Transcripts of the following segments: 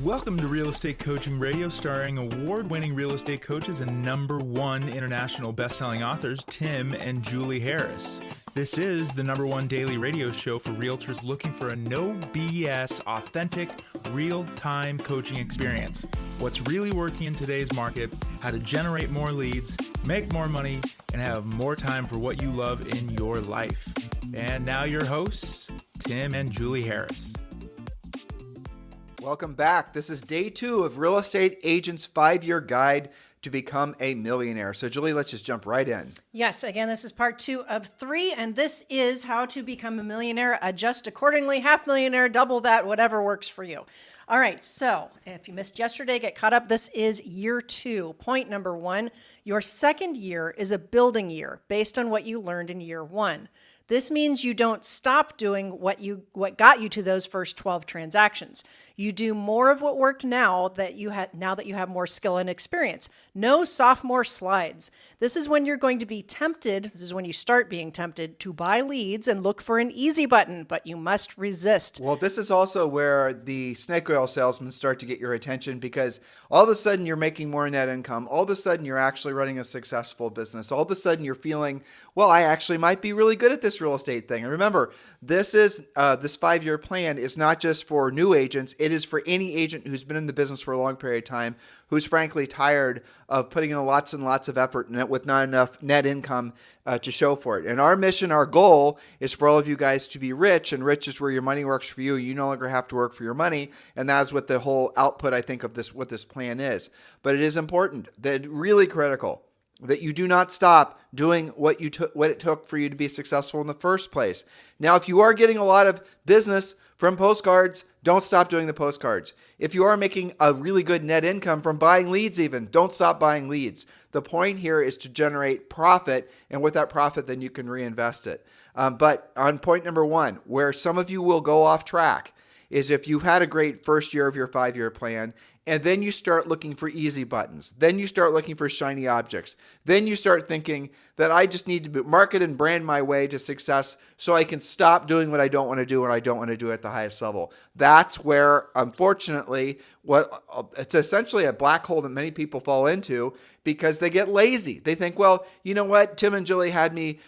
Welcome to Real Estate Coaching Radio, starring award-winning real estate coaches and #1 international best-selling authors, Tim and Julie Harris. This is the #1 daily radio show for realtors looking for a no BS, authentic, real-time coaching experience. What's really working in today's market, how to generate more leads, make more money, and have more time for what you love in your life. And now your hosts, Tim and Julie Harris. Welcome back. This is day 2 of Real Estate Agent's 5-Year Guide to Become a Millionaire. So Julie, let's just jump right in. Yes, again, this is part 2 of 3, and this is how to become a millionaire. Adjust accordingly, half millionaire, double that, whatever works for you. All right, so if you missed yesterday, get caught up. This is year 2. Point number 1, your second year is a building year based on what you learned in year 1. This means you don't stop doing what got you to those first 12 transactions. You do more of what worked now that you have more skill and experience. No sophomore slides. This is when you're going to be tempted. This is when you start being tempted to buy leads and look for an easy button, but you must resist. Well, this is also where the snake oil salesmen start to get your attention, because all of a sudden you're making more net income. All of a sudden you're actually running a successful business. All of a sudden you're feeling, well, I actually might be really good at this real estate thing. And remember, this 5-year plan is not just for new agents. It is for any agent who's been in the business for a long period of time, who's frankly tired of putting in lots and lots of effort with not enough net income to show for it. And our mission, our goal is for all of you guys to be rich, and rich is where your money works for you. You no longer have to work for your money. And that is what the whole output, I think, of what this plan is. But it is important, that really critical, that you do not stop doing what it took for you to be successful in the first place. Now, if you are getting a lot of business from postcards, don't stop doing the postcards. If you are making a really good net income from buying leads even, don't stop buying leads. The point here is to generate profit, and with that profit, then you can reinvest it. But on point number 1, where some of you will go off track, is if you've had a great first year of your 5-year plan, and then you start looking for easy buttons. Then you start looking for shiny objects. Then you start thinking that I just need to market and brand my way to success so I can stop doing what I don't want to do and I don't want to do at the highest level. That's where, unfortunately, it's essentially a black hole that many people fall into, because they get lazy. They think, well, you know what? Tim and Julie had me,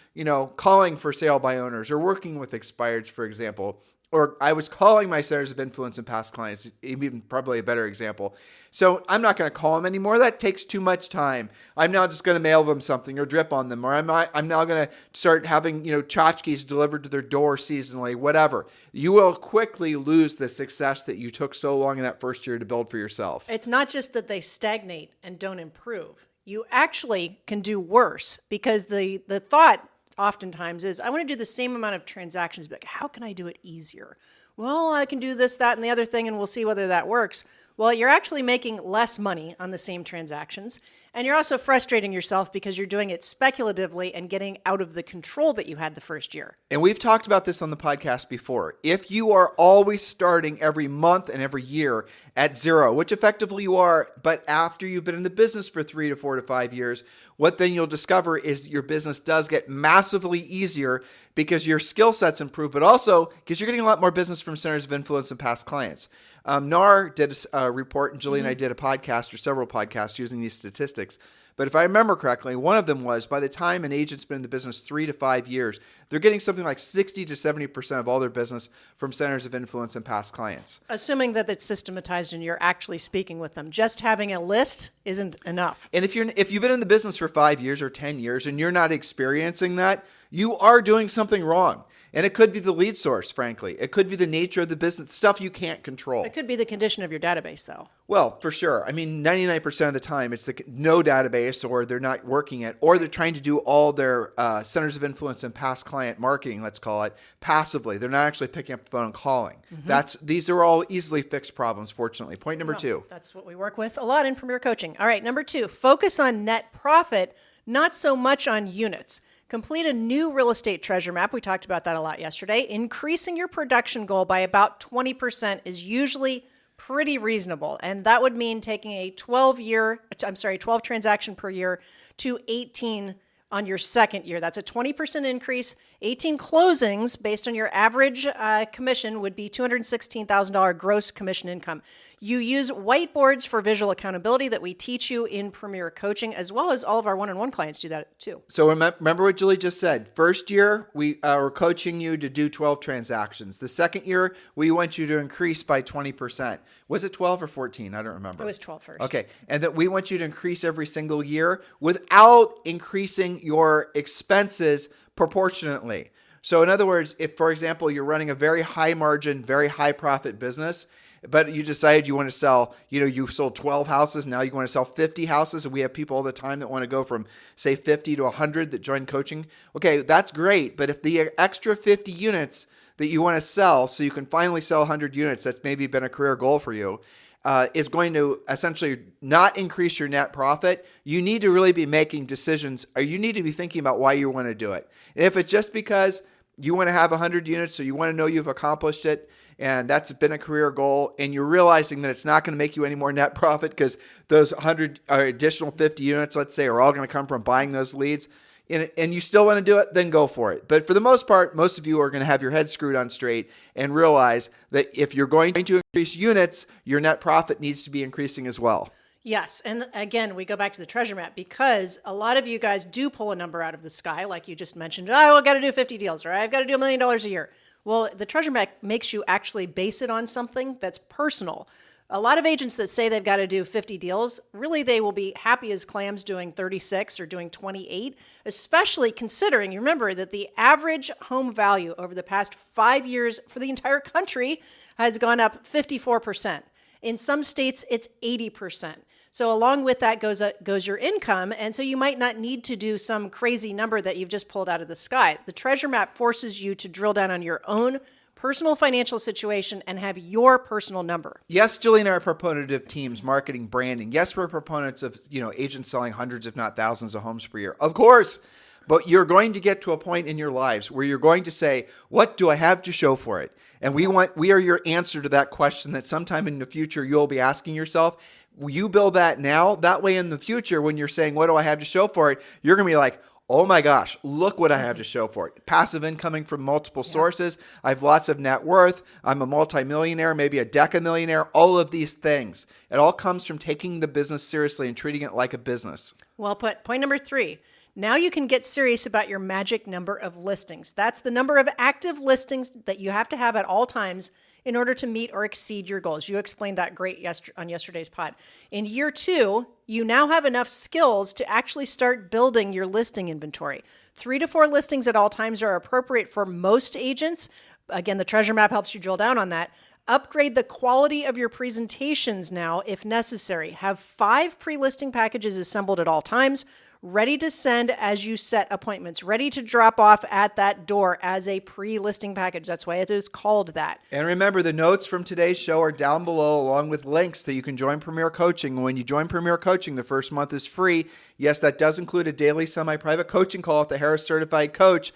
calling for sale by owners or working with expireds, for example. Or I was calling my centers of influence and past clients, even probably a better example. So I'm not going to call them anymore. That takes too much time. I'm now just going to mail them something or drip on them. Or I'm now going to start having, tchotchkes delivered to their door seasonally, whatever. You will quickly lose the success that you took so long in that first year to build for yourself. It's not just that they stagnate and don't improve. You actually can do worse, because the thought oftentimes is, I want to do the same amount of transactions, but how can I do it easier? Well, I can do this, that, and the other thing, and we'll see whether that works. Well, you're actually making less money on the same transactions, and you're also frustrating yourself because you're doing it speculatively and getting out of the control that you had the first year. And we've talked about this on the podcast before. If you are always starting every month and every year at 0, which effectively you are, but after you've been in the business for 3 to 4 to 5 years, what then you'll discover is your business does get massively easier, because your skill sets improve, but also because you're getting a lot more business from centers of influence and past clients. NAR did a report, and Julie and I did a podcast, or several podcasts, using these statistics. But if I remember correctly, one of them was, by the time an agent's been in the business 3 to 5 years, they're getting something like 60 to 70% of all their business from centers of influence and past clients. Assuming that it's systematized and you're actually speaking with them. Just having a list isn't enough. And if you've been in the business for 5 years or 10 years and you're not experiencing that, you are doing something wrong. And it could be the lead source, frankly. It could be the nature of the business, stuff you can't control. It could be the condition of your database, though. Well, for sure. I mean, 99% of the time, it's no database, or they're not working it, or they're trying to do all their centers of influence and past client marketing, let's call it, passively. They're not actually picking up the phone and calling. These are all easily fixed problems, fortunately. Point number 2. That's what we work with a lot in Premier Coaching. All right, number 2, focus on net profit, not so much on units. Complete a new real estate treasure map. We talked about that a lot yesterday. Increasing your production goal by about 20% is usually pretty reasonable. And that would mean taking a 12 transaction per year to 18 on your second year. That's a 20% increase. 18 closings based on your average commission would be $216,000 gross commission income. You use whiteboards for visual accountability that we teach you in Premier Coaching, as well as all of our one-on-one clients do that too. So remember what Julie just said. First year, we were coaching you to do 12 transactions. The second year, we want you to increase by 20%. Was it 12 or 14? I don't remember. It was 12 first. Okay. And that we want you to increase every single year without increasing your expenses proportionately. So in other words, if, for example, you're running a very high margin, very high profit business, but you decided you want to sell, you've sold 12 houses. Now you want to sell 50 houses. And we have people all the time that want to go from, say, 50 to 100 that join coaching. Okay, that's great. But if the extra 50 units that you want to sell so you can finally sell 100 units, that's maybe been a career goal for you, is going to essentially not increase your net profit, you need to really be making decisions, or you need to be thinking about why you want to do it. And if it's just because you want to have 100 units, so you want to know you've accomplished it, and that's been a career goal, and you're realizing that it's not going to make you any more net profit because those 100 or additional 50 units, let's say, are all going to come from buying those leads, and you still want to do it, then go for it. But for the most part, most of you are going to have your head screwed on straight and realize that if you're going to increase units, your net profit needs to be increasing as well. Yes. And again, we go back to the treasure map because a lot of you guys do pull a number out of the sky, like you just mentioned. I've got to do 50 deals, or I've got to do $1 million a year. Well, the treasure map makes you actually base it on something that's personal. A lot of agents that say they've got to do 50 deals, really they will be happy as clams doing 36 or doing 28, especially considering, you remember that the average home value over the past 5 years for the entire country has gone up 54%. In some states, it's 80%. So along with that goes your income, and so you might not need to do some crazy number that you've just pulled out of the sky. The treasure map forces you to drill down on your own personal financial situation and have your personal number. Yes, Julie and I are proponents of teams, marketing, branding. Yes, we're proponents of agents selling hundreds, if not thousands, of homes per year. Of course, but you're going to get to a point in your lives where you're going to say, "What do I have to show for it?" And we are your answer to that question that sometime in the future you'll be asking yourself. You build that now. That way in the future, when you're saying, "What do I have to show for it?" you're going to be like, "Oh my gosh, look what I have to show for it." Passive income from multiple sources. I have lots of net worth. I'm a multimillionaire, maybe a decamillionaire, all of these things. It all comes from taking the business seriously and treating it like a business. Well put. Point number 3. Now you can get serious about your magic number of listings. That's the number of active listings that you have to have at all times in order to meet or exceed your goals. You explained that great on yesterday's pod. In year 2, you now have enough skills to actually start building your listing inventory. 3 to 4 listings at all times are appropriate for most agents. Again, the treasure map helps you drill down on that. Upgrade the quality of your presentations now if necessary. Have 5 pre-listing packages assembled at all times, ready to send as you set appointments, ready to drop off at that door as a pre-listing package. That's why it is called that. And remember, the notes from today's show are down below, along with links that you can join Premier Coaching. When you join Premier Coaching, the first month is free. Yes, that does include a daily semi-private coaching call with the Harris Certified Coach.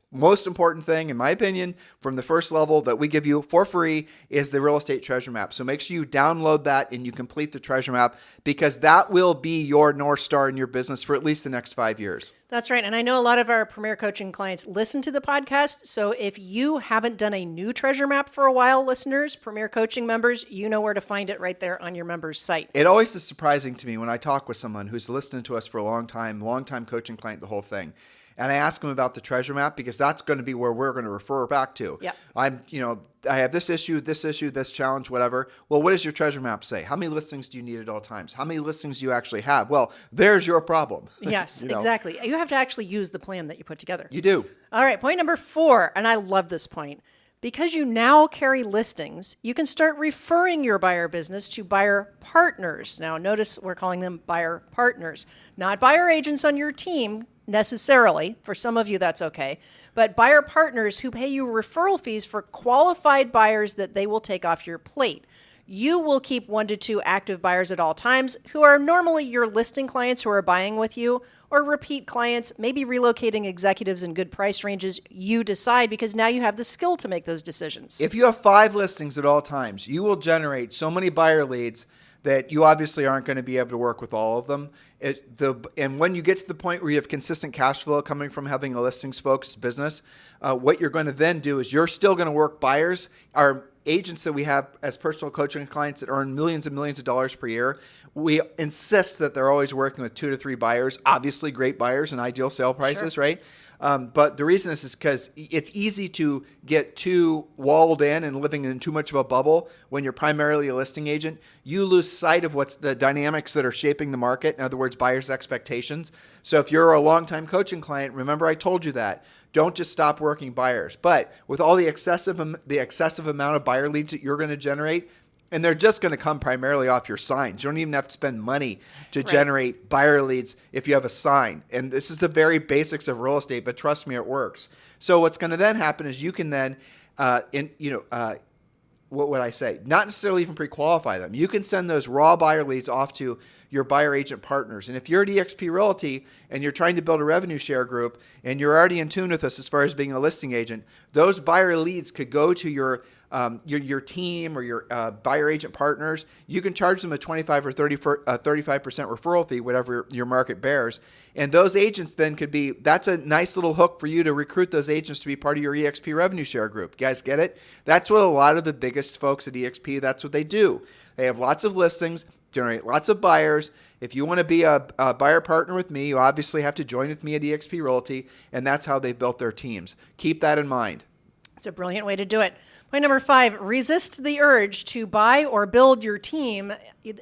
Most important thing, in my opinion, from the first level that we give you for free is the real estate treasure map. So make sure you download that and you complete the treasure map, because that will be your North Star in your business for at least the next 5 years. That's right. And I know a lot of our Premier Coaching clients listen to the podcast. So if you haven't done a new treasure map for a while, listeners, Premier Coaching members, you know where to find it right there on your members' site. It always is surprising to me when I talk with someone who's listened to us for a long time coaching client, the whole thing. And I ask them about the treasure map, because that's going to be where we're going to refer back to. Yep. I have this issue, this challenge, whatever. Well, what does your treasure map say? How many listings do you need at all times? How many listings do you actually have? Well, there's your problem. Yes, exactly. You have to actually use the plan that you put together. You do. All right. Point number 4, and I love this point. Because you now carry listings, you can start referring your buyer business to buyer partners. Now, notice we're calling them buyer partners, not buyer agents on your team necessarily. For some of you, that's okay. But buyer partners who pay you referral fees for qualified buyers that they will take off your plate. You will keep 1 to 2 active buyers at all times who are normally your listing clients who are buying with you, or repeat clients, maybe relocating executives in good price ranges. You decide, because now you have the skill to make those decisions. If you have 5 listings at all times, you will generate so many buyer leads that you obviously aren't going to be able to work with all of them. And when you get to the point where you have consistent cash flow coming from having a listings focused business, what you're going to then do is you're still going to work buyers. Our agents that we have as personal coaching clients that earn millions and millions of dollars per year, we insist that they're always working with 2 to 3 buyers, obviously great buyers and ideal sale prices, Sure. right? But the reason is because it's easy to get too walled in and living in too much of a bubble when you're primarily a listing agent. You lose sight of what's the dynamics that are shaping the market. In other words, buyers' expectations. So if you're a longtime coaching client, remember I told you that. Don't just stop working buyers. But with all the excessive amount of buyer leads that you're going to generate, and they're just going to come primarily off your signs. You don't even have to spend money to generate buyer leads if you have a sign. And this is the very basics of real estate, but trust me, it works. So what's going to then happen is you can then, what would I say? Not necessarily even pre-qualify them. You can send those raw buyer leads off to your buyer agent partners. And if you're at eXp Realty and you're trying to build a revenue share group and you're already in tune with us as far as being a listing agent, those buyer leads could go to your team or your buyer agent partners. You can charge them a 25 or 35% referral fee, whatever your market bears. And those agents then that's a nice little hook for you to recruit those agents to be part of your eXp revenue share group. You guys get it? That's what a lot of the biggest folks at eXp, that's what they do. They have lots of listings, generate lots of buyers. If you want to be a buyer partner with me, you obviously have to join with me at eXp Realty, and that's how they built their teams. Keep that in mind. It's a brilliant way to do it. Point number 5, resist the urge to buy or build your team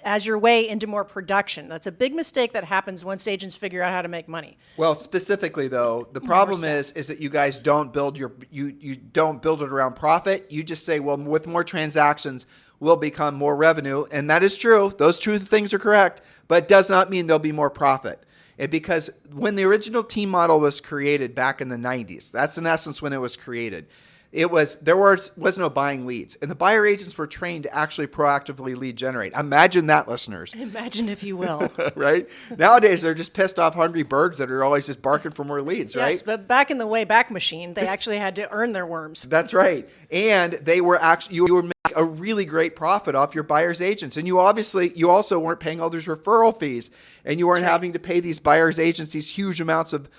as your way into more production. That's a big mistake that happens once agents figure out how to make money. Well, specifically though, the problem is that you guys don't build you don't build it around profit. You just say, well, with more transactions, we'll become more revenue. And that is true. Those two things are correct, but it does not mean there'll be more profit. Because when the original team model was created back in the 90s, that's in essence when it was created. There was no buying leads, and the buyer agents were trained to actually proactively lead generate. Imagine that, listeners. Imagine if you will. Right? Nowadays, they're just pissed off hungry birds that are always just barking for more leads, right? Yes, but back in the Wayback Machine, they actually had to earn their worms. That's right. And you were making a really great profit off your buyer's agents. And you also weren't paying all those referral fees, and you weren't having to pay these buyer's agents these huge amounts of,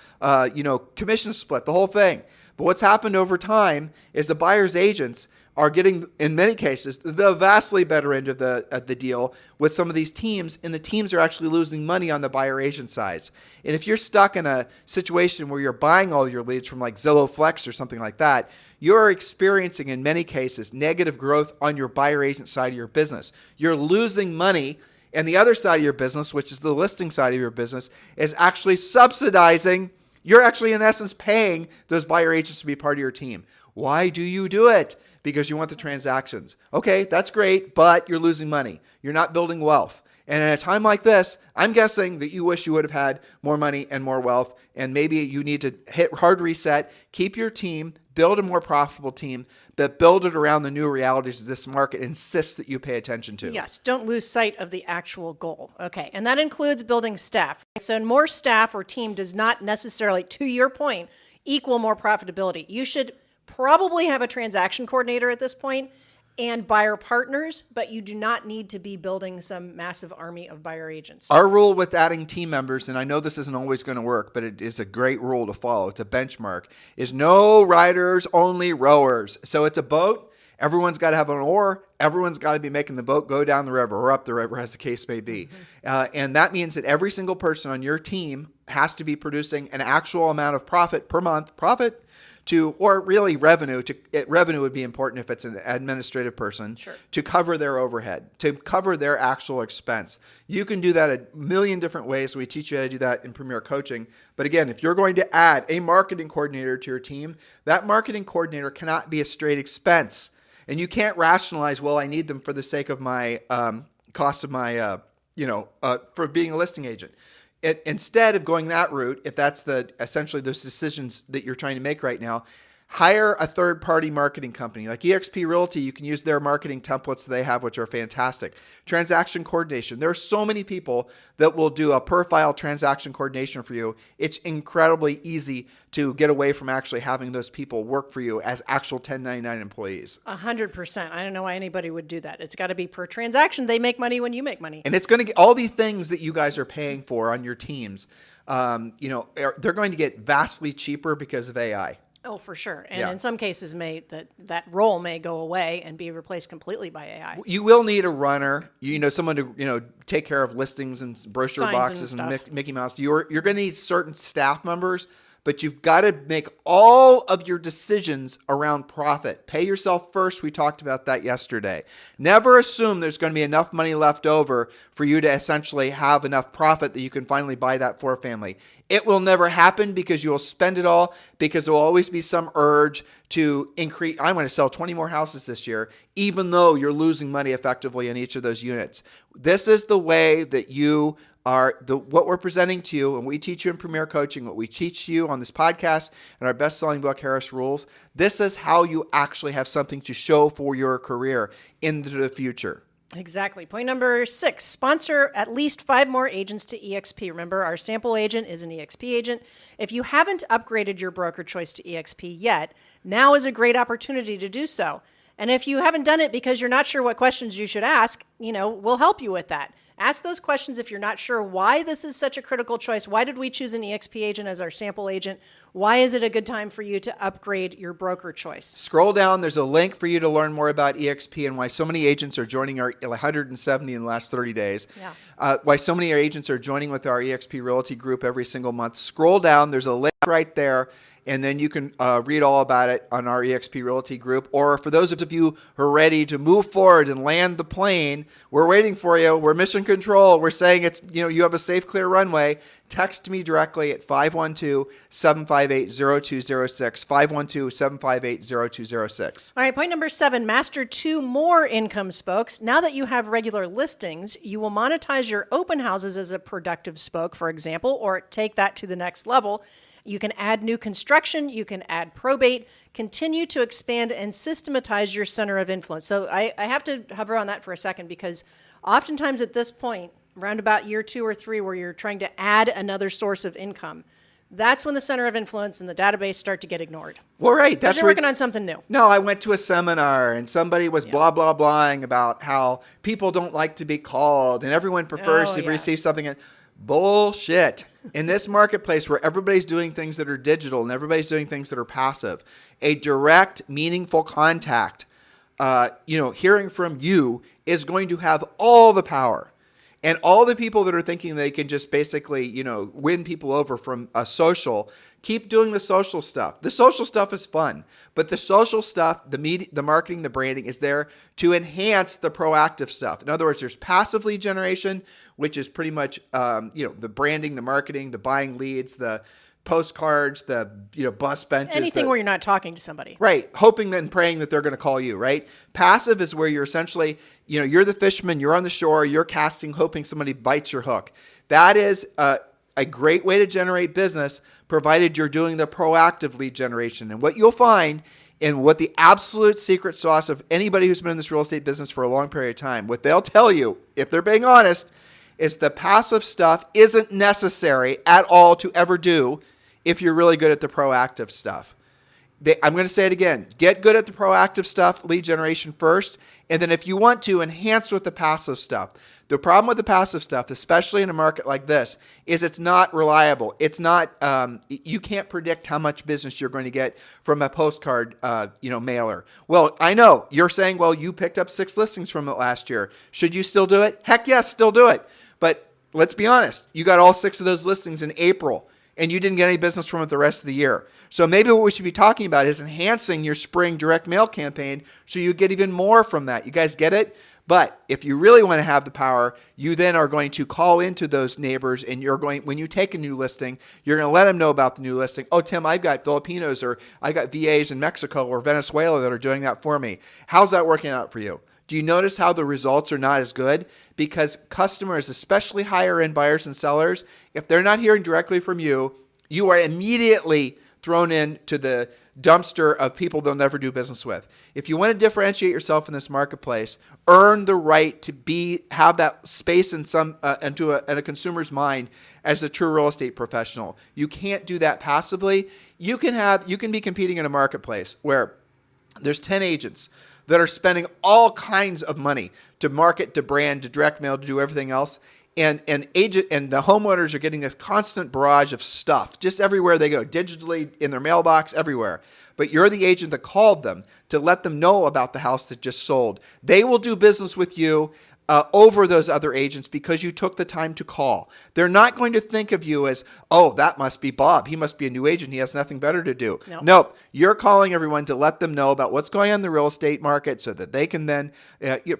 commission split, the whole thing. But what's happened over time is the buyer's agents are getting, in many cases, the vastly better end of the deal with some of these teams, and the teams are actually losing money on the buyer agent sides. And if you're stuck in a situation where you're buying all your leads from like Zillow Flex or something like that, you're experiencing, in many cases, negative growth on your buyer agent side of your business. You're losing money, and the other side of your business, which is the listing side of your business, is actually subsidizing. You're actually, in essence, paying those buyer agents to be part of your team. Why do you do it? Because you want the transactions. Okay, that's great, but you're losing money. You're not building wealth. And at a time like this, I'm guessing that you wish you would have had more money and more wealth, and maybe you need to hit hard reset, keep your team, build a more profitable team, but build it around the new realities this market insists that you pay attention to. Yes, don't lose sight of the actual goal. Okay, and that includes building staff. So more staff or team does not necessarily, to your point, equal more profitability. You should probably have a transaction coordinator at this point and buyer partners, but you do not need to be building some massive army of buyer agents. Our rule with adding team members, and I know this isn't always going to work, but it is a great rule to follow. It's a benchmark, is no riders, only rowers. So it's a boat. Everyone's got to have an oar. Everyone's got to be making the boat go down the river or up the river, as the case may be. And that means that every single person on your team has to be producing an actual amount of profit per month, or really revenue. Revenue would be important if it's an administrative person, Sure. to cover their overhead, to cover their actual expense. You can do that a million different ways. We teach you how to do that in Premier Coaching. But again, if you're going to add a marketing coordinator to your team, that marketing coordinator cannot be a straight expense. And you can't rationalize, well, I need them for the sake of my cost of my, for being a listing agent. Instead of going that route, if that's essentially those decisions that you're trying to make right now, Hire a third-party marketing company. Like eXp Realty, you can use their marketing templates they have, which are fantastic. Transaction coordination. There are so many people that will do a per-file transaction coordination for you. It's incredibly easy to get away from actually having those people work for you as actual 1099 employees. 100%. I don't know why anybody would do that. It's got to be per transaction. They make money when you make money. And it's going to get all these things that you guys are paying for on your teams. They're going to get vastly cheaper because of AI. Oh, for sure. And in some cases, that role may go away and be replaced completely by AI. You will need a runner, someone to, take care of listings and brochure Signs boxes and and stuff. Mickey Mouse. You're going to need certain staff members, but you've got to make all of your decisions around profit. Pay yourself first. We talked about that yesterday. Never assume there's going to be enough money left over for you to essentially have enough profit that you can finally buy that for family. It will never happen because you will spend it all, because there will always be some urge to increase. I'm going to sell 20 more houses this year, even though you're losing money effectively in each of those units. This is the way that you are, what we're presenting to you, and we teach you in Premier Coaching, what we teach you on this podcast and our best-selling book, Harris Rules. This is how you actually have something to show for your career into the future. Exactly. Point number 6, sponsor at least 5 more agents to eXp. Remember, our sample agent is an eXp agent. If you haven't upgraded your broker choice to eXp yet, now is a great opportunity to do so. And if you haven't done it because you're not sure what questions you should ask, we'll help you with that. Ask those questions if you're not sure why this is such a critical choice. Why did we choose an eXp agent as our sample agent? Why is it a good time for you to upgrade your broker choice? Scroll down. There's a link for you to learn more about eXp and why so many agents are joining our 170 in the last 30 days. Yeah. Why so many agents are joining with our eXp Realty group every single month. Scroll down. There's a link right there. And then you can read all about it on our eXp Realty group. Or for those of you who are ready to move forward and land the plane, we're waiting for you. We're mission control. We're saying it's, you have a safe, clear runway. Text me directly at 512-758-0206, 512-758-0206. All right, point number 7, master 2 more income spokes. Now that you have regular listings, you will monetize your open houses as a productive spoke, for example, or take that to the next level. You can add new construction, you can add probate, continue to expand and systematize your center of influence. So I have to hover on that for a second, because oftentimes at this point, around about year 2 or 3, where you're trying to add another source of income, that's when the center of influence and the database start to get ignored. Well, right. That's working on something new. No, I went to a seminar and somebody was blah, blah, blahing about how people don't like to be called and everyone prefers to receive something. Bullshit. In this marketplace where everybody's doing things that are digital and everybody's doing things that are passive, a direct, meaningful contact, hearing from you is going to have all the power. And all the people that are thinking they can just basically, win people over from a social, keep doing the social stuff. The social stuff is fun, but the social stuff, the marketing, the branding is there to enhance the proactive stuff. In other words, there's passive lead generation, which is pretty much, the branding, the marketing, the buying leads, the postcards, the bus benches, anything where you're not talking to somebody, right? Hoping and praying that they're going to call you, right? Passive is where you're essentially, you're the fisherman, you're on the shore, you're casting, hoping somebody bites your hook. That is a great way to generate business, provided you're doing the proactive lead generation. And what you'll find, and what the absolute secret sauce of anybody who's been in this real estate business for a long period of time, what they'll tell you, if they're being honest, is the passive stuff isn't necessary at all to ever do if you're really good at the proactive stuff. I'm going to say it again. Get good at the proactive stuff, lead generation first, and then if you want to, enhance with the passive stuff. The problem with the passive stuff, especially in a market like this, is it's not reliable. It's not, you can't predict how much business you're going to get from a postcard, mailer. Well, I know you're saying, well, you picked up 6 listings from it last year. Should you still do it? Heck yes, still do it. But let's be honest. You got all 6 of those listings in April, and you didn't get any business from it the rest of the year. So maybe what we should be talking about is enhancing your spring direct mail campaign so you get even more from that. You guys get it? But if you really want to have the power, you then are going to call into those neighbors, and when you take a new listing, you're going to let them know about the new listing. Oh, Tim, I've got Filipinos, or I got VAs in Mexico or Venezuela that are doing that for me. How's that working out for you? Do you notice how the results are not as good? Because customers, especially higher end buyers and sellers, if they're not hearing directly from you, you are immediately thrown into the dumpster of people they'll never do business with. If you want to differentiate yourself in this marketplace, earn the right to have that space in a consumer's mind as a true real estate professional. You can't do that passively. You can be competing in a marketplace where there's 10 agents that are spending all kinds of money to market, to brand, to direct mail, to do everything else. And the homeowners are getting this constant barrage of stuff just everywhere they go, digitally, in their mailbox, everywhere. But you're the agent that called them to let them know about the house that just sold. They will do business with you over those other agents because you took the time to call. They're not going to think of you as, oh, that must be Bob. He must be a new agent. He has nothing better to do. Nope. You're calling everyone to let them know about what's going on in the real estate market so that they can then,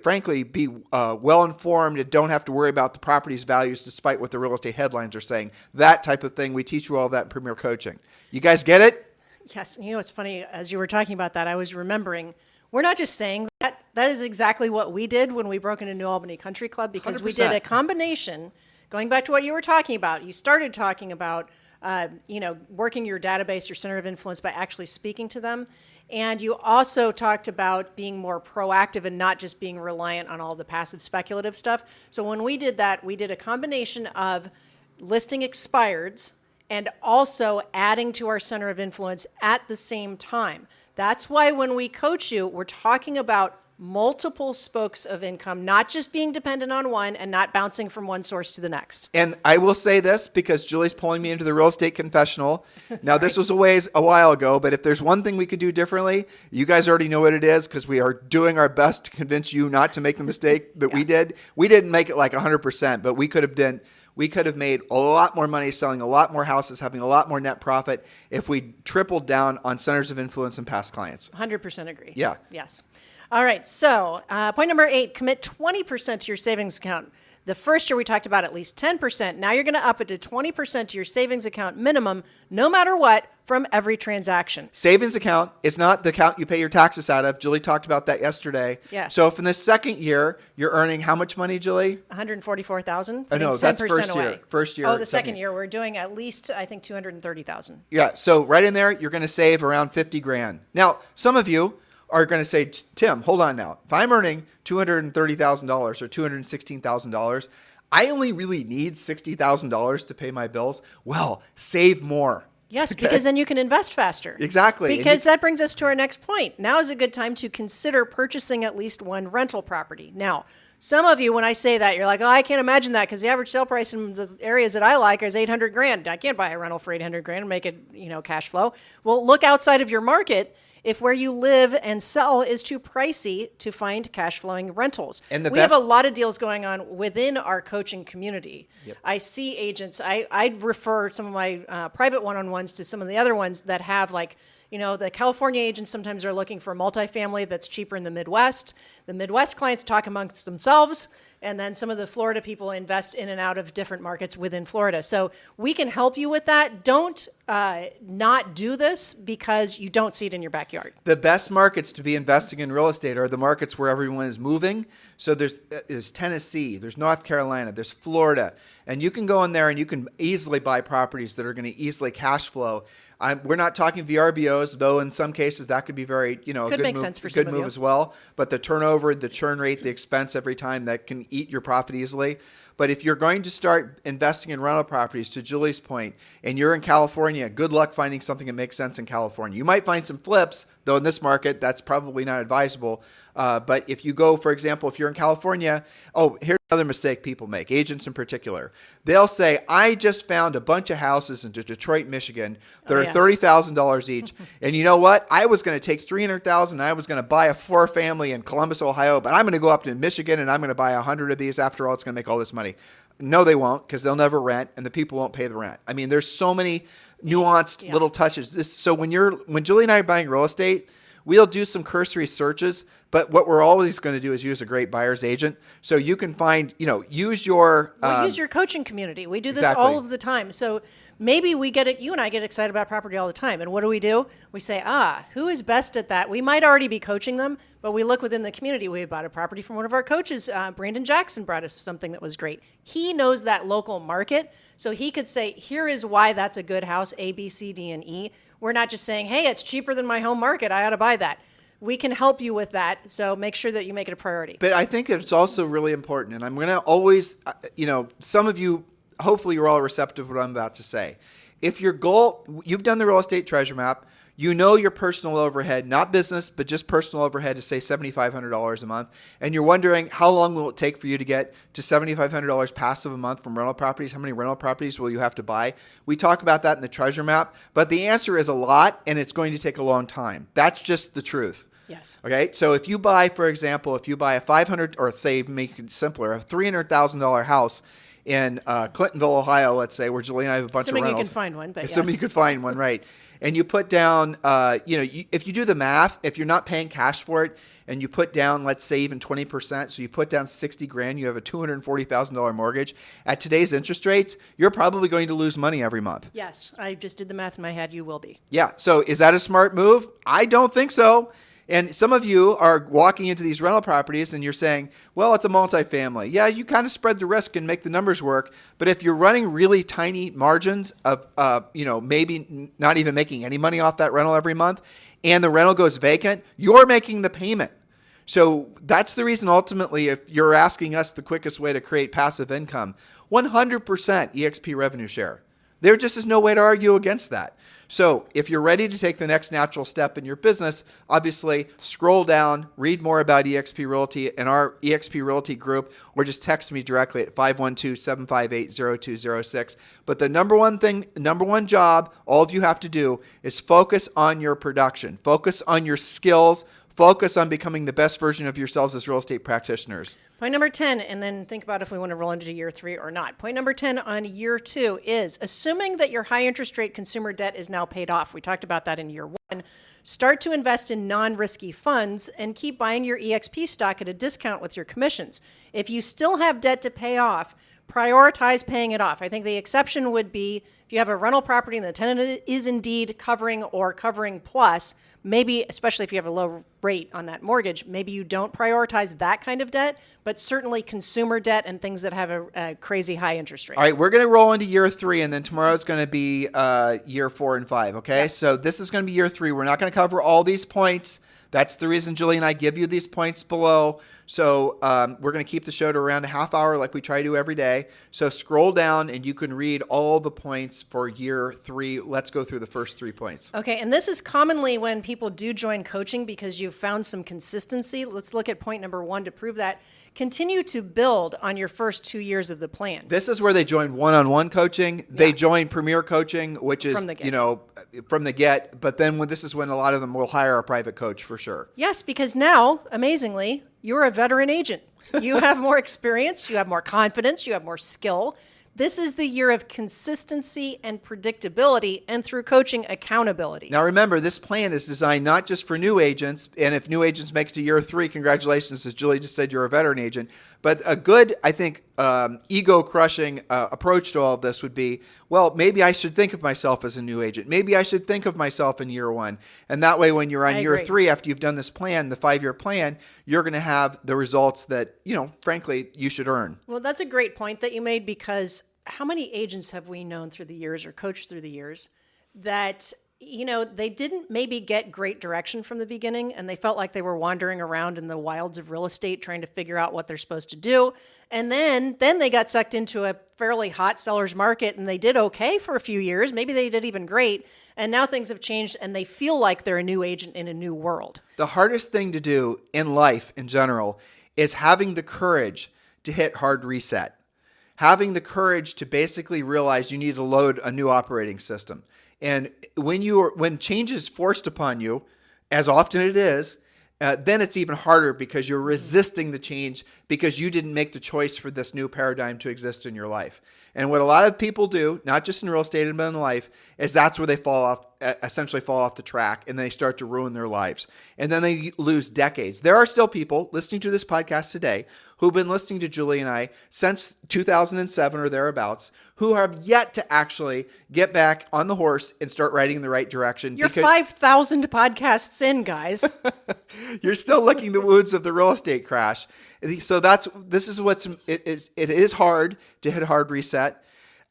frankly, be well-informed and don't have to worry about the property's values despite what the real estate headlines are saying. That type of thing. We teach you all that in Premier Coaching. You guys get it? Yes. You know, it's funny. As you were talking about that, I was remembering, we're not just saying that. That is exactly what we did when we broke into New Albany Country Club, because 100%. we did a combination, going back to what you were talking about. You started talking about, working your database, your center of influence by actually speaking to them. And you also talked about being more proactive and not just being reliant on all the passive speculative stuff. So when we did that, we did a combination of listing expireds and also adding to our center of influence at the same time. That's why when we coach you, we're talking about multiple spokes of income, not just being dependent on one and not bouncing from one source to the next. And I will say this because Julie's pulling me into the real estate confessional. Now, this was a while ago, but if there's one thing we could do differently, you guys already know what it is because we are doing our best to convince you not to make the mistake that we did. We didn't make it like 100%, but we could have made a lot more money selling a lot more houses, having a lot more net profit if we tripled down on centers of influence and past clients. 100% agree. Yeah. Yes. All right. So point number 8, commit 20% to your savings account. The first year we talked about at least 10%. Now you're going to up it to 20% to your savings account minimum, no matter what, from every transaction. Savings account is not the account you pay your taxes out of. Julie talked about that yesterday. Yes. So if in the second year you're earning how much money, Julie? $144,000. No, that's first away. year. First year. Oh, the second year we're doing at least, I think, $230,000. Yeah. So right in there, you're going to save around 50 grand. Now, some of you are going to say, Tim, hold on now. If I'm earning $230,000 or $216,000, I only really need $60,000 to pay my bills. Well, save more. Yes, because then you can invest faster. Exactly. Because that brings us to our next point. Now is a good time to consider purchasing at least one rental property. Now, some of you, when I say that, you're like, oh, I can't imagine that because the average sale price in the areas that I like is $800,000. I can't buy a rental for $800,000 and make it, cash flow. Well, look outside of your market. If where you live and sell is too pricey to find cash flowing rentals. And we have a lot of deals going on within our coaching community. Yep. I see agents, I refer some of my private one-on-ones to some of the other ones that have the California agents sometimes are looking for multifamily that's cheaper in the Midwest. The Midwest clients talk amongst themselves. And then some of the Florida people invest in and out of different markets within Florida. So we can help you with that. Don't not do this because you don't see it in your backyard. The best markets to be investing in real estate are the markets where everyone is moving. So there's Tennessee, there's North Carolina, there's Florida. And you can go in there and you can easily buy properties that are going to easily cash flow. We're not talking VRBOs, though in some cases that could be very, a good make move, sense for some good of move you. as well. But the turnover, the churn rate, the expense every time, that can eat your profit easily. But if you're going to start investing in rental properties, to Julie's point, and you're in California, good luck finding something that makes sense in California. You might find some flips, though in this market, that's probably not advisable. But if you go, for example, if you're in California, here's another mistake people make, agents in particular. They'll say, I just found a bunch of houses in Detroit, Michigan that are $30,000 each. And you know what? I was going to take $300,000 and I was going to buy a 4-family in Columbus, Ohio, but I'm going to go up to Michigan and I'm going to buy 100 of these. After all, it's going to make all this money. No, they won't, because they'll never rent and the people won't pay the rent. I mean, there's so many nuanced little touches. So when Julie and I are buying real estate, we'll do some cursory searches, but what we're always going to do is use a great buyer's agent. So you can find, use your... use your coaching community. We do this all of the time. So maybe you and I get excited about property all the time. And what do? We say, who is best at that? We might already be coaching them, but we look within the community. We bought a property from one of our coaches. Brandon Jackson brought us something that was great. He knows that local market. So he could say, here is why that's a good house, A, B, C, D, and E. We're not just saying, hey, it's cheaper than my home market, I ought to buy that. We can help you with that, so make sure that you make it a priority. But I think that it's also really important, and I'm going to always, some of you, hopefully you're all receptive to what I'm about to say. If your goal, you've done the real estate treasure map, you know your personal overhead, not business, but just personal overhead is say $7,500 a month, and you're wondering how long will it take for you to get to $7,500 passive a month from rental properties? How many rental properties will you have to buy? We talk about that in the treasure map, but the answer is a lot, and it's going to take a long time. That's just the truth. Yes. Okay. So if you buy, for example, a $500, or say, make it simpler, a $300,000 house in Clintonville, Ohio, let's say, where Julie and I have a bunch Assuming of rentals. you can find one, but Assuming yes. you could find one, right. And you put down, if you do the math, if you're not paying cash for it, and you put down, let's say even 20%, so you put down 60 grand, you have a $240,000 mortgage. At today's interest rates, you're probably going to lose money every month. Yes. I just did the math in my head. You will be. Yeah. So is that a smart move? I don't think so. And some of you are walking into these rental properties and you're saying, well, it's a multifamily. Yeah, you kind of spread the risk and make the numbers work. But if you're running really tiny margins of, maybe not even making any money off that rental every month, and the rental goes vacant, you're making the payment. So that's the reason ultimately, if you're asking us the quickest way to create passive income, 100% EXP revenue share. There just is no way to argue against that. So if you're ready to take the next natural step in your business, obviously scroll down, read more about eXp Realty and our eXp Realty group, or just text me directly at 512-758-0206. But the number one job all of you have to do is focus on your production, focus on your skills, focus on becoming the best version of yourselves as real estate practitioners. Point number 10, and then think about if we want to roll into year 3 or not. Point number 10 on year 2 is assuming that your high interest rate consumer debt is now paid off. We talked about that in year 1. Start to invest in non-risky funds and keep buying your EXP stock at a discount with your commissions. If you still have debt to pay off, prioritize paying it off. I think the exception would be if you have a rental property and the tenant is indeed covering or covering plus, maybe, especially if you have a low rate on that mortgage, maybe you don't prioritize that kind of debt, but certainly consumer debt and things that have a crazy high interest rate. All right, we're going to roll into year 3, and then tomorrow's going to be year 4 and 5, okay? Yeah. So this is going to be year 3. We're not going to cover all these points. That's the reason Julie and I give you these points below. So we're going to keep the show to around a half hour like we try to do every day. So scroll down and you can read all the points for year 3. Let's go through the first 3 points. Okay, and this is commonly when people do join coaching because you've found some consistency. Let's look at point number 1 to prove that. Continue to build on your first 2 years of the plan. This is where they join one-on-one coaching. They join premier coaching, which is, from the get. But then this is when a lot of them will hire a private coach for sure. Yes, because now, amazingly, you're a veteran agent. You have more experience, you have more confidence, you have more skill. This is the year of consistency and predictability, and through coaching, accountability. Now remember, this plan is designed not just for new agents, and if new agents make it to year 3, congratulations, as Julie just said, you're a veteran agent. But a good, I think, ego-crushing approach to all of this would be, well, maybe I should think of myself as a new agent. Maybe I should think of myself in year 1. And that way, when you're on year 3, after you've done this plan, the 5-year plan, you're going to have the results that, frankly, you should earn. Well, that's a great point that you made, because how many agents have we known through the years or coached through the years that, they didn't maybe get great direction from the beginning and they felt like they were wandering around in the wilds of real estate trying to figure out what they're supposed to do. And then they got sucked into a fairly hot seller's market and they did okay for a few years. Maybe they did even great. And now things have changed and they feel like they're a new agent in a new world. The hardest thing to do in life in general is having the courage to hit hard reset. Having the courage to basically realize you need to load a new operating system. And when change is forced upon you, as often it is, then it's even harder because you're resisting the change because you didn't make the choice for this new paradigm to exist in your life. And what a lot of people do, not just in real estate but in life, is that's where they essentially fall off the track and they start to ruin their lives. And then they lose decades. There are still people listening to this podcast today who've been listening to Julie and I since 2007 or thereabouts, who have yet to actually get back on the horse and start riding in the right direction. You're 5,000 podcasts in, guys. You're still licking the wounds of the real estate crash. So it is hard to hit a hard reset.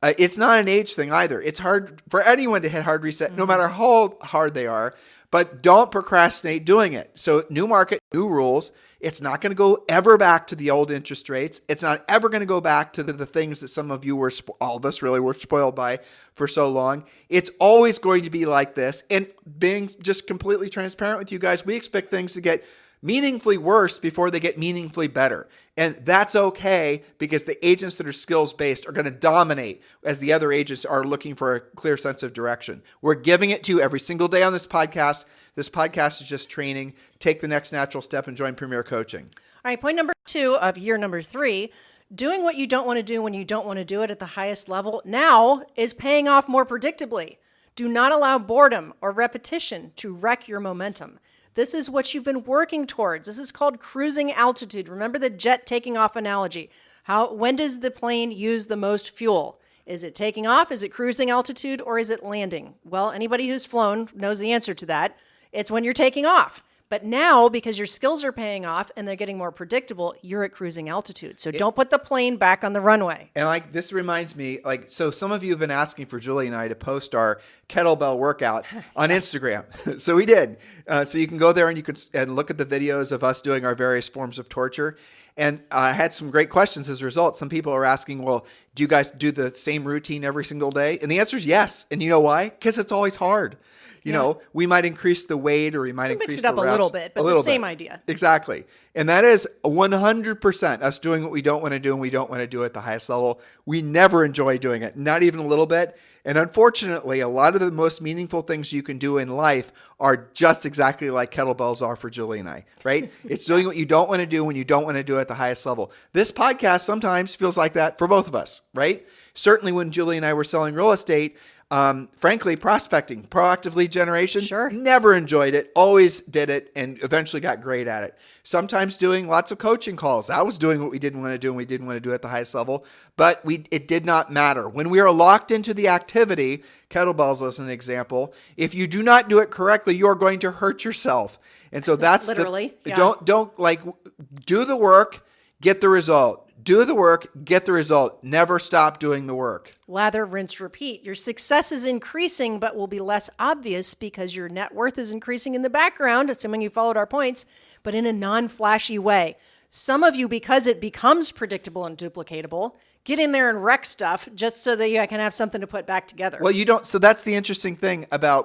It's not an age thing either. It's hard for anyone to hit hard reset, no matter how hard they are. But don't procrastinate doing it. So new market, new rules. It's not going to go ever back to the old interest rates. It's not ever going to go back to the things that some of you were, all of us really were spoiled by for so long. It's always going to be like this. And being just completely transparent with you guys, we expect things to get meaningfully worse before they get meaningfully better. And that's okay, because the agents that are skills-based are going to dominate as the other agents are looking for a clear sense of direction. We're giving it to you every single day on this podcast. This podcast is just training. Take the next natural step and join Premier Coaching. All right, point number 2 of year number 3, doing what you don't want to do when you don't want to do it at the highest level now is paying off more predictably. Do not allow boredom or repetition to wreck your momentum. This is what you've been working towards. This is called cruising altitude. Remember the jet taking off analogy. When does the plane use the most fuel? Is it taking off? Is it cruising altitude? Or is it landing? Well, anybody who's flown knows the answer to that. It's when you're taking off. But now, because your skills are paying off and they're getting more predictable, you're at cruising altitude. So don't put the plane back on the runway. And this reminds me, so some of you have been asking for Julie and I to post our kettlebell workout on Instagram. So we did. So you can go there and you can look at the videos of us doing our various forms of torture. And I had some great questions as a result. Some people are asking, well, do you guys do the same routine every single day? And the answer is yes. And you know why? Because it's always hard. You know, we might increase the weight, or we might increase the reps. Mix it up a little bit, but the same idea. Exactly. And that is 100% us doing what we don't want to do, and we don't want to do it at the highest level. We never enjoy doing it, not even a little bit. And unfortunately, a lot of the most meaningful things you can do in life are just exactly like kettlebells are for Julie and I, right? It's doing what you don't want to do when you don't want to do it at the highest level. This podcast sometimes feels like that for both of us, right? Certainly when Julie and I were selling real estate, frankly, prospecting, proactive lead generation, never enjoyed it, always did it, and eventually got great at it. Sometimes doing lots of coaching calls. I was doing what we didn't want to do, and we didn't want to do it at the highest level, but it did not matter. When we are locked into the activity, kettlebells as an example, if you do not do it correctly, you're going to hurt yourself. And so that's literally, don't do the work, get the result. Do the work, get the result. Never stop doing the work. Lather, rinse, repeat. Your success is increasing, but will be less obvious because your net worth is increasing in the background, assuming you followed our points, but in a non-flashy way. Some of you, because it becomes predictable and duplicatable, get in there and wreck stuff just so that you can have something to put back together. Well, you don't. So that's the interesting thing about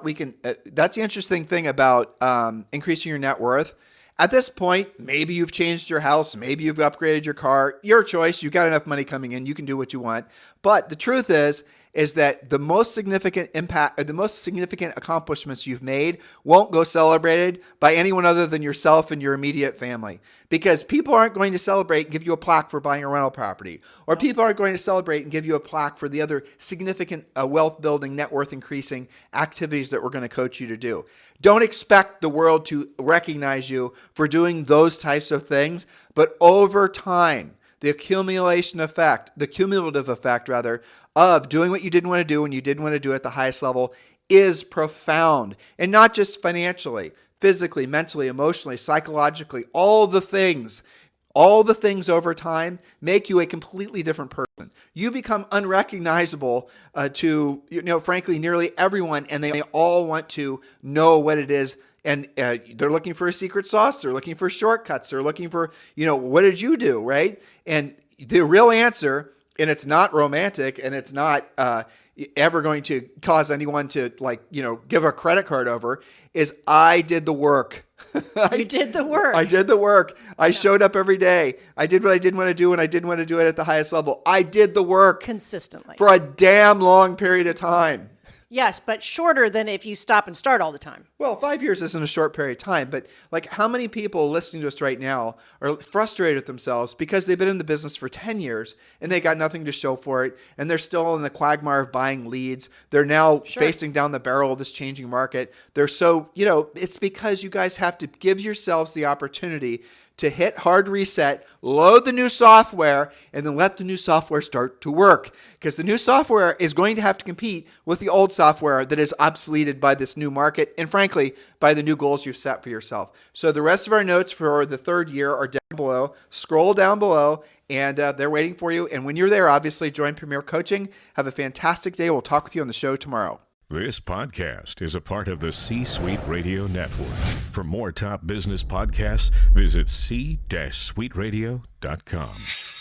increasing your net worth. At this point, maybe you've changed your house, maybe you've upgraded your car, your choice, you've got enough money coming in, you can do what you want. But the truth is that the most significant impact, or the most significant accomplishments you've made won't go celebrated by anyone other than yourself and your immediate family. Because people aren't going to celebrate and give you a plaque for buying a rental property. Or people aren't going to celebrate and give you a plaque for the other significant wealth building, net worth increasing activities that we're going to coach you to do. Don't expect the world to recognize you for doing those types of things, but over time, the cumulative effect of doing what you didn't want to do when you didn't want to do it at the highest level is profound. And not just financially, physically, mentally, emotionally, psychologically, all the things over time make you a completely different person. You become unrecognizable to, frankly, nearly everyone, and they all want to know what it is. And they're looking for a secret sauce. They're looking for shortcuts. They're looking for, what did you do, right? And the real answer, and it's not romantic, and it's not ever going to cause anyone to give a credit card over, is I did the work. You did the work. I did the work. I showed up every day. I did what I didn't want to do, and I didn't want to do it at the highest level. I did the work consistently for a damn long period of time. Yes, but shorter than if you stop and start all the time. Well, 5 years isn't a short period of time, but how many people listening to us right now are frustrated with themselves because they've been in the business for 10 years and they got nothing to show for it, and they're still in the quagmire of buying leads. They're now facing down the barrel of this changing market. They're so, it's because you guys have to give yourselves the opportunity to hit hard reset, load the new software, and then let the new software start to work. Because the new software is going to have to compete with the old software that is obsoleted by this new market and, frankly, by the new goals you've set for yourself. So the rest of our notes for the third year are down below. Scroll down below, and they're waiting for you. And when you're there, obviously, join Premier Coaching. Have a fantastic day. We'll talk with you on the show tomorrow. This podcast is a part of the C-Suite Radio Network. For more top business podcasts, visit c-suiteradio.com.